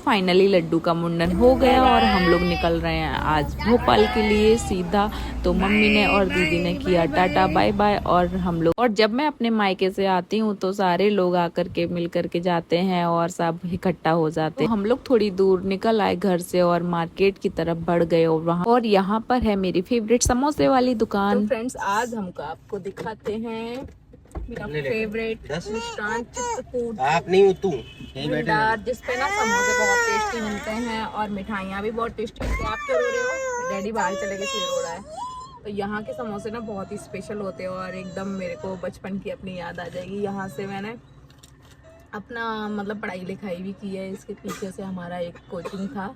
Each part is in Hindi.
फाइनली लड्डू का मुंडन हो गया और हम लोग निकल रहे हैं आज भोपाल के लिए सीधा। तो मम्मी ने और दीदी ने किया टाटा बाय बाय और हम लोग, और जब मैं अपने मायके से आती हूँ तो सारे लोग आकर के मिल करके जाते हैं और सब इकट्ठा हो जाते हैं। तो हम लोग थोड़ी दूर निकल आए घर से और मार्केट की तरफ बढ़ गए और वहाँ, और यहाँ पर है मेरी फेवरेट समोसे वाली दुकान। तो फ्रेंड्स आज हमको आपको दिखाते हैं मेरा फेवरेट मिष्टान चित्रकूट आप नहीं हो तू भंडार, जिसपे ना समोसे बहुत टेस्टी मिलते हैं और मिठाइयाँ भी बहुत टेस्टी होती है। आप क्या रो रहे हो? डैडी बाहर चले गए इसलिए रो रहा है। तो यहाँ के समोसे ना बहुत ही स्पेशल होते हैं और एकदम मेरे को बचपन की अपनी याद आ जाएगी। यहाँ से मैंने अपना मतलब पढ़ाई लिखाई भी की है। इसके पीछे से हमारा एक कोचिंग था,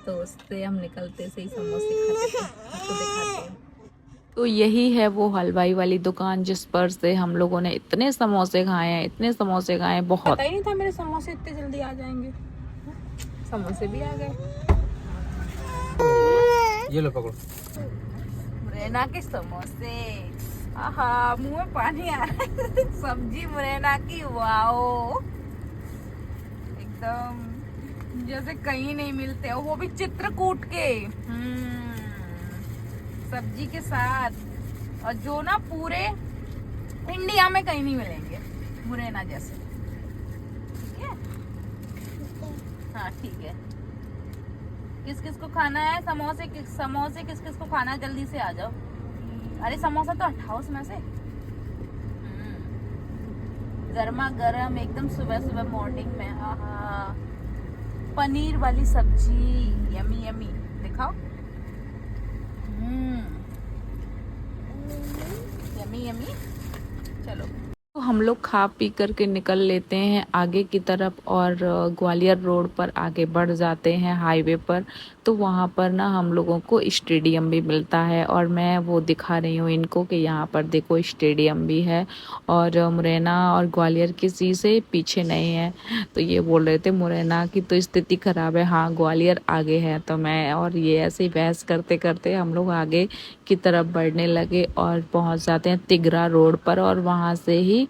तो उससे हम निकलते से ही समोसे खाते थे। आपको दिखाते हैं। तो यही है वो हलवाई वाली दुकान जिस पर से हम लोगों ने इतने समोसे खाए हैं, इतने समोसे खाए हैं, बहुत। पता ही नहीं था मेरे समोसे इतने जल्दी आ जाएंगे। समोसे भी आ गए। ये लो पकड़ो मुरैना के समोसे, आहा मुंह में पानी आ रहा है। सब्जी मुरैना की, वाओ, एकदम जैसे कहीं नहीं मिलते, वो भी चित्रकूट के। सब्जी के साथ, और जो ना पूरे इंडिया में कहीं नहीं मिलेंगे मुरैना जैसे। ठीक है, हाँ ठीक है। किस किस को खाना है समोसे? समोसे किस किस को खाना है? जल्दी से आ जाओ। अरे समोसा तो हटाओ उसमें से। गर्मा गर्म एकदम सुबह सुबह मॉर्निंग में। आहा, पनीर वाली सब्जी, यमी यमी। दिखाओ। Yummy yummy. चलो, तो हम लोग खा पी करके निकल लेते हैं आगे की तरफ और ग्वालियर रोड पर आगे बढ़ जाते हैं हाईवे पर। तो वहाँ पर ना हम लोगों को स्टेडियम भी मिलता है और मैं वो दिखा रही हूँ इनको कि यहाँ पर देखो स्टेडियम भी है और मुरैना और ग्वालियर किसी से पीछे नहीं है। तो ये बोल रहे थे मुरैना की तो स्थिति खराब है, हाँ ग्वालियर आगे है। तो मैं और ये ऐसे ही बहस करते करते हम लोग आगे की तरफ बढ़ने लगे और पहुँच जाते हैं तिगरा रोड पर, और वहाँ से ही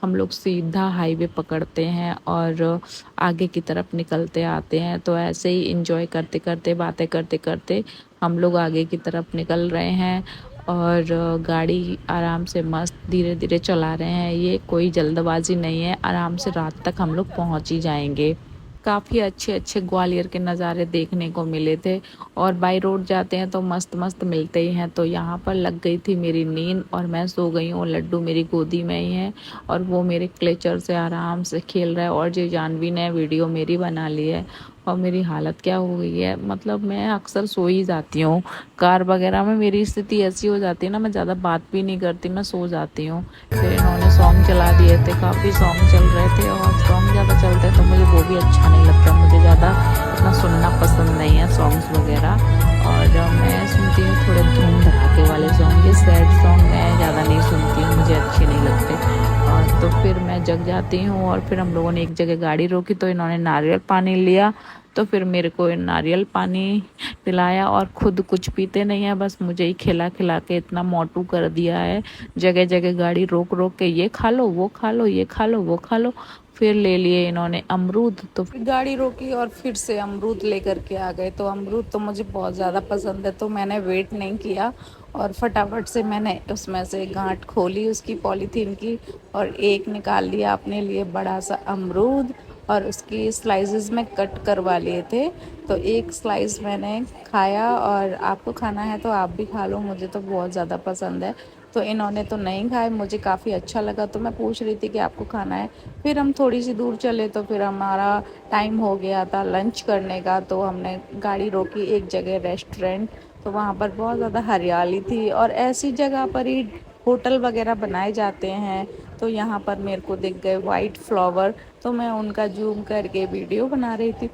हम लोग सीधा हाईवे पकड़ते हैं और आगे की तरफ निकलते आते हैं। तो ऐसे ही एंजॉय करते करते, बातें करते करते हम लोग आगे की तरफ निकल रहे हैं और गाड़ी आराम से मस्त धीरे धीरे चला रहे हैं। ये कोई जल्दबाजी नहीं है, आराम से रात तक हम लोग पहुंच ही जाएंगे। काफ़ी अच्छे अच्छे ग्वालियर के नज़ारे देखने को मिले थे और बाई रोड जाते हैं तो मस्त मस्त मिलते ही हैं। तो यहाँ पर लग गई थी मेरी नींद और मैं सो गई हूँ। लड्डू मेरी गोदी में ही है और वो मेरे क्लेचर से आराम से खेल रहा है और जो जानवी ने वीडियो मेरी बना ली है। और मेरी हालत क्या हो गई है, मतलब मैं अक्सर सो ही जाती हूँ। कार वगैरह में मेरी स्थिति ऐसी हो जाती है ना, मैं ज़्यादा बात भी नहीं करती, मैं सो जाती हूँ। फिर इन्होंने सॉन्ग चला दिए थे, काफ़ी सॉन्ग चल रहे थे और सॉन्ग ज़्यादा चलते हैं तो मुझे वो भी अच्छा नहीं लगता। मुझे ज़्यादा इतना सुनना पसंद नहीं है सॉन्ग्स वगैरह। और मैं सुनती हूँ थोड़े धूम धड़ाके वाले सॉन्ग, ये सैड सॉन्ग मैं ज़्यादा नहीं सुनती हूँ, मुझे अच्छे नहीं लगते। और तो फिर मैं जग जाती हूँ और फिर हम लोगों ने एक जगह गाड़ी रोकी तो इन्होंने नारियल पानी लिया। तो फिर मेरे को नारियल पानी पिलाया और खुद कुछ पीते नहीं है, बस मुझे ही खिला खिला के इतना मोटू कर दिया है। जगह जगह गाड़ी रोक रोक के ये खा लो, वो खा लो, ये खा लो, वो खा लो। फिर ले लिए इन्होंने अमरूद, तो फिर गाड़ी रोकी और फिर से अमरूद लेकर के आ गए। तो अमरूद तो मुझे बहुत ज़्यादा पसंद है तो मैंने वेट नहीं किया और फटाफट से मैंने उसमें से गांठ खोली उसकी पॉलीथीन की और एक निकाल लिया अपने लिए बड़ा सा अमरूद और उसकी स्लाइसेस में कट करवा लिए थे। तो एक स्लाइस मैंने खाया और आपको खाना है तो आप भी खा लो, मुझे तो बहुत ज़्यादा पसंद है। तो इन्होंने तो नहीं खाए, मुझे काफ़ी अच्छा लगा तो मैं पूछ रही थी कि आपको खाना है। फिर हम थोड़ी सी दूर चले तो फिर हमारा टाइम हो गया था लंच करने का। तो हमने गाड़ी रोकी एक जगह रेस्टोरेंट, तो वहाँ पर बहुत ज़्यादा हरियाली थी और ऐसी जगह पर ही होटल वगैरह बनाए जाते हैं। तो यहाँ पर मेरे को दिख गए वाइट फ्लावर, तो मैं उनका जूम करके वीडियो बना रही थी।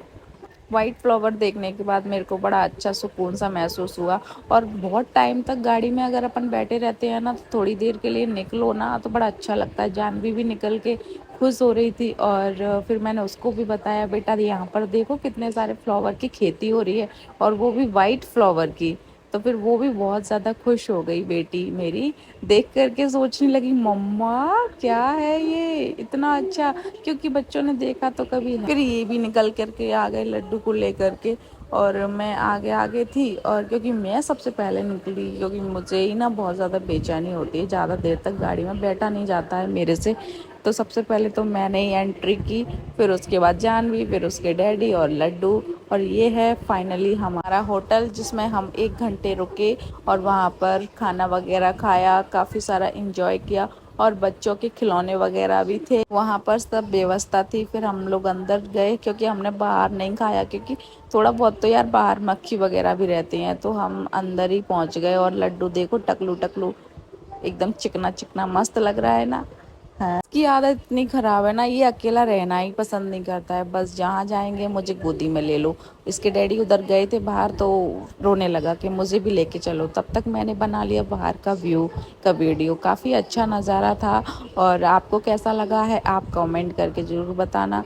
वाइट फ्लावर देखने के बाद मेरे को बड़ा अच्छा सुकून सा महसूस हुआ। और बहुत टाइम तक गाड़ी में अगर अपन बैठे रहते हैं ना तो थोड़ी देर के लिए निकलो ना तो बड़ा अच्छा लगता है। जानवी भी निकल के खुश हो रही थी और फिर मैंने उसको भी बताया बेटा यहाँ पर देखो कितने सारे फ्लावर की खेती हो रही है और वो भी वाइट फ्लावर की। तो फिर वो भी बहुत ज़्यादा खुश हो गई बेटी मेरी, देख करके सोचने लगी मम्मा क्या है ये इतना अच्छा, क्योंकि बच्चों ने देखा तो कभी है। फिर ये भी निकल करके आ गए लड्डू को लेकर के, और मैं आगे आगे थी, और क्योंकि मैं सबसे पहले निकली, क्योंकि मुझे ही ना बहुत ज़्यादा बेचैनी होती है, ज़्यादा देर तक गाड़ी में बैठा नहीं जाता है मेरे से। तो सबसे पहले तो मैंने ही एंट्री की, फिर उसके बाद जानवी, फिर उसके डैडी और लड्डू। और ये है फाइनली हमारा होटल, जिसमें हम 1 घंटे रुके और वहाँ पर खाना वगैरह खाया, काफ़ी सारा इंजॉय किया, और बच्चों के खिलौने वगैरह भी थे वहाँ पर, सब व्यवस्था थी। फिर हम लोग अंदर गए, क्योंकि हमने बाहर नहीं खाया, क्योंकि थोड़ा बहुत तो यार बाहर मक्खी वगैरह भी रहती हैं, तो हम अंदर ही पहुँच गए। और लड्डू देखो टकलू टकलू, एकदम चिकना चिकना मस्त लग रहा है ना। हाँ, इसकी आदत इतनी खराब है ना, ये अकेला रहना ही पसंद नहीं करता है, बस जहाँ जाएंगे मुझे गोदी में ले लो। इसके डैडी उधर गए थे बाहर, तो रोने लगा कि मुझे भी लेके चलो। तब तक मैंने बना लिया बाहर का व्यू का वीडियो, काफ़ी अच्छा नज़ारा था। और आपको कैसा लगा है आप कमेंट करके ज़रूर बताना।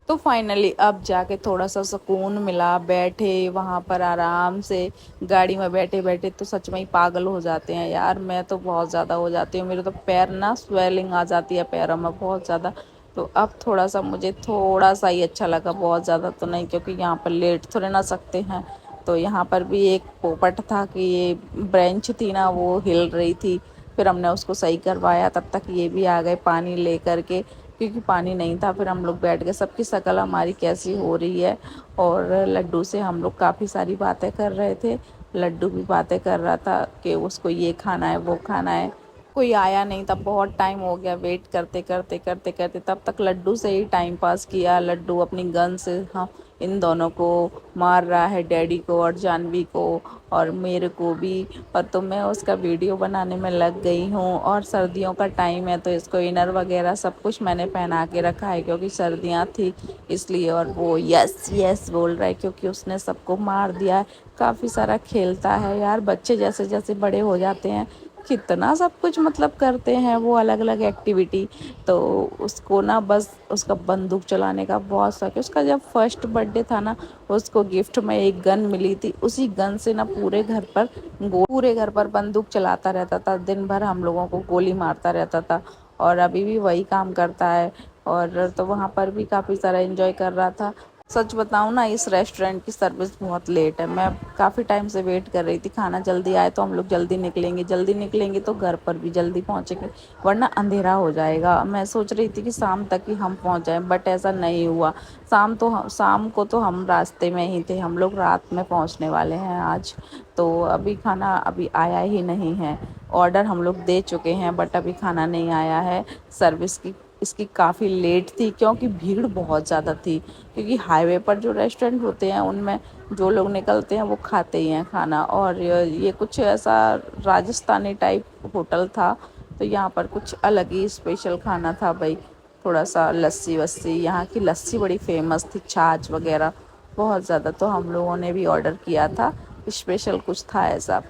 तो फाइनली अब जाके थोड़ा सा सुकून मिला, बैठे वहाँ पर आराम से, गाड़ी में बैठे बैठे तो सच में ही पागल हो जाते हैं यार, मैं तो बहुत ज़्यादा हो जाती हूँ, मेरे तो पैर ना स्वेलिंग आ जाती है पैरों में बहुत ज़्यादा। तो अब थोड़ा सा मुझे थोड़ा सा ही अच्छा लगा, बहुत ज़्यादा तो नहीं, क्योंकि यहाँ पर लेट थोड़े ना सकते हैं। तो यहाँ पर भी एक पोपट था कि ये ब्रेंच थी ना वो हिल रही थी, फिर हमने उसको सही करवाया, तब तक ये भी आ गए पानी ले करके, क्योंकि पानी नहीं था। फिर हम लोग बैठ गए, सबकी शक्ल हमारी कैसी हो रही है। और लड्डू से हम लोग काफ़ी सारी बातें कर रहे थे, लड्डू भी बातें कर रहा था कि उसको ये खाना है वो खाना है। कोई आया नहीं था, बहुत टाइम हो गया वेट करते करते करते करते, तब तक लड्डू से ही टाइम पास किया। लड्डू अपनी गन से हाँ इन दोनों को मार रहा है, डैडी को और जानवी को और मेरे को भी। और तो मैं उसका वीडियो बनाने में लग गई हूँ। और सर्दियों का टाइम है, तो इसको इनर वगैरह सब कुछ मैंने पहना के रखा है, क्योंकि सर्दियाँ थी इसलिए। और वो यस यस बोल रहा है, क्योंकि उसने सबको मार दिया है। काफ़ी सारा खेलता है यार, बच्चे जैसे जैसे बड़े हो जाते हैं कितना सब कुछ मतलब करते हैं वो, अलग अलग एक्टिविटी। तो उसको ना बस उसका बंदूक चलाने का बहुत शौक है। उसका जब फर्स्ट बर्थडे था ना, उसको गिफ्ट में एक गन मिली थी, उसी गन से ना पूरे घर पर बंदूक चलाता रहता था, दिन भर हम लोगों को गोली मारता रहता था। और अभी भी वही काम करता है। और तो वहाँ पर भी काफ़ी सारा एंजॉय कर रहा था। सच बताऊँ ना, इस रेस्टोरेंट की सर्विस बहुत लेट है, मैं काफ़ी टाइम से वेट कर रही थी, खाना जल्दी आए तो हम लोग जल्दी निकलेंगे तो घर पर भी जल्दी पहुँचेंगे, वरना अंधेरा हो जाएगा। मैं सोच रही थी कि शाम तक ही हम पहुँच जाएं, बट ऐसा नहीं हुआ। शाम को तो हम रास्ते में ही थे, हम लोग रात में पहुँचने वाले हैं आज। तो अभी खाना अभी आया ही नहीं है, ऑर्डर हम लोग दे चुके हैं, बट अभी खाना नहीं आया है। सर्विस की इसकी काफ़ी लेट थी, क्योंकि भीड़ बहुत ज़्यादा थी, क्योंकि हाईवे पर जो रेस्टोरेंट होते हैं उनमें जो लोग निकलते हैं वो खाते ही हैं खाना। और ये कुछ ऐसा राजस्थानी टाइप होटल था, तो यहाँ पर कुछ अलग ही स्पेशल खाना था भाई। थोड़ा सा लस्सी वस्सी, यहाँ की लस्सी बड़ी फेमस थी, छाछ वगैरह बहुत ज़्यादा, तो हम लोगों ने भी ऑर्डर किया था, स्पेशल कुछ था ऐसा।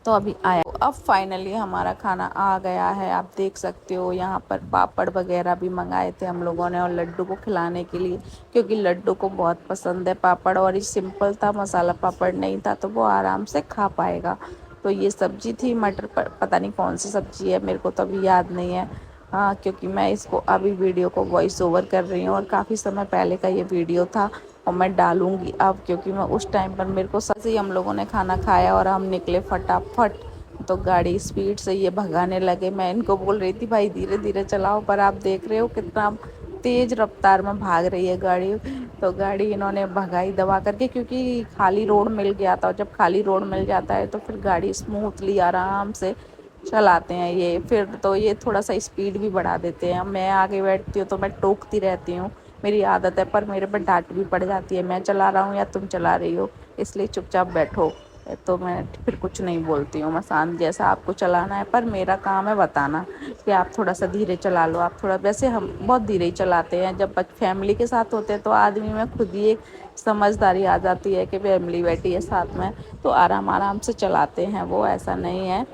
तो अभी आया, तो अब फाइनली हमारा खाना आ गया है, आप देख सकते हो। यहाँ पर पापड़ वगैरह भी मंगाए थे हम लोगों ने, और लड्डू को खिलाने के लिए, क्योंकि लड्डू को बहुत पसंद है पापड़, और ये सिंपल था, मसाला पापड़ नहीं था, तो वो आराम से खा पाएगा। तो ये सब्जी थी मटर पता नहीं कौन सी सब्जी है, मेरे को तो अभी याद नहीं है। हाँ, क्योंकि मैं इसको अभी वीडियो को वॉइस ओवर कर रही हूँ, और काफ़ी समय पहले का ये वीडियो था, और मैं डालूंगी अब, क्योंकि मैं उस टाइम पर मेरे को सच ही हम लोगों ने खाना खाया और हम निकले फटाफट। तो गाड़ी स्पीड से ये भगाने लगे, मैं इनको बोल रही थी भाई धीरे धीरे चलाओ, पर आप देख रहे हो कितना तेज रफ्तार में भाग रही है गाड़ी। तो गाड़ी इन्होंने भगाई दबा करके, क्योंकि खाली रोड मिल गया था, और जब खाली रोड मिल जाता है तो फिर गाड़ी स्मूथली आराम से चलाते हैं ये। फिर तो ये थोड़ा सा स्पीड भी बढ़ा देते हैं, मैं आगे बैठती हूँ तो मैं टोकती रहती हूँ, मेरी आदत है, पर मेरे पर डांट भी पड़ जाती है, मैं चला रहा हूँ या तुम चला रही हो, इसलिए चुपचाप बैठो। तो मैं फिर कुछ नहीं बोलती हूँ, मैं शांत, जैसा आपको चलाना है, पर मेरा काम है बताना कि आप थोड़ा सा धीरे चला लो, आप थोड़ा, वैसे हम बहुत धीरे ही चलाते हैं, जब फैमिली के साथ होते हैं तो आदमी में खुद ही एक समझदारी आ जाती है कि फैमिली बैठी है साथ में, तो आराम आराम से चलाते हैं वो, ऐसा नहीं है।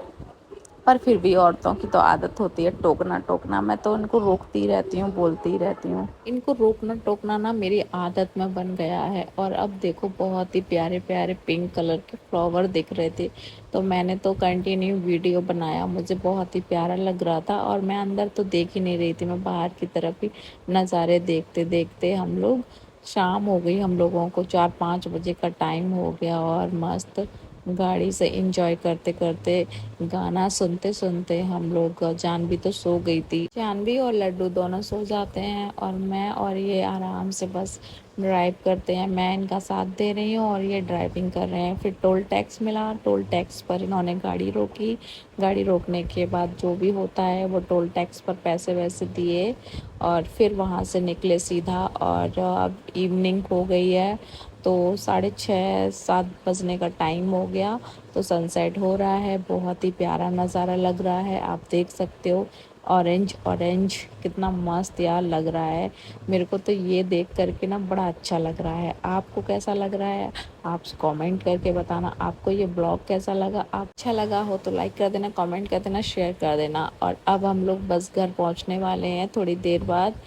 पर फिर भी औरतों की तो आदत होती है टोकना टोकना। मैं तो उनको रोकती रहती हूँ, बोलती रहती हूँ। इनको रोकना टोकना ना मेरी आदत में बन गया है। और अब देखो बहुत ही प्यारे प्यारे पिंक कलर के फ्लावर दिख रहे थे, तो मैंने तो कंटिन्यू वीडियो बनाया। मुझे बहुत ही प्यारा लग रहा था और मैं अंदर तो देख ही नहीं रही थी, मैं बाहर की तरफ ही नज़ारे देखते देखते हम लोग शाम हो गई। हम लोगों को 4-5 बजे का टाइम हो गया और मस्त गाड़ी से इंजॉय करते करते गाना सुनते सुनते हम लोग, जानवी तो सो गई थी। जानवी और लड्डू दोनों सो जाते हैं और मैं और ये आराम से बस ड्राइव करते हैं। मैं इनका साथ दे रही हूँ और ये ड्राइविंग कर रहे हैं। फिर टोल टैक्स मिला, टोल टैक्स पर इन्होंने गाड़ी रोकी। गाड़ी रोकने के बाद जो भी होता है वो टोल टैक्स पर पैसे वैसे दिए और फिर वहाँ से निकले सीधा। और अब इवनिंग हो गई है, तो 6:30-7 बजने का टाइम हो गया। तो सनसेट हो रहा है, बहुत ही प्यारा नज़ारा लग रहा है, आप देख सकते हो। ऑरेंज ऑरेंज कितना मस्त यार लग रहा है। मेरे को तो ये देख करके ना बड़ा अच्छा लग रहा है। आपको कैसा लग रहा है आप कमेंट करके बताना। आपको ये ब्लॉग कैसा लगा, आप अच्छा लगा हो तो लाइक कर देना, कमेंट कर देना, शेयर कर देना। और अब हम लोग बस घर पहुंचने वाले हैं थोड़ी देर बाद।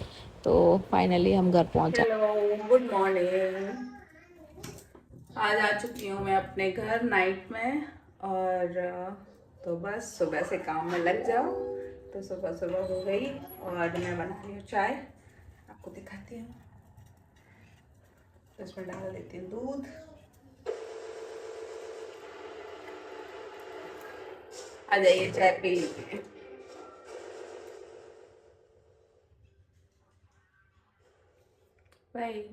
तो फाइनली हम घर पहुंचा। Hello, good morning. आज आ चुकी हूँ मैं अपने घर नाइट में। और तो बस सुबह से काम में लग जाओ। तो सुबह सुबह हो गई और मैं बना रही हूँ चाय, आपको दिखाती हूँ। तो इसमें डाल देती हूँ दूध। आ जाइए चाय पी लीजिए। बाय।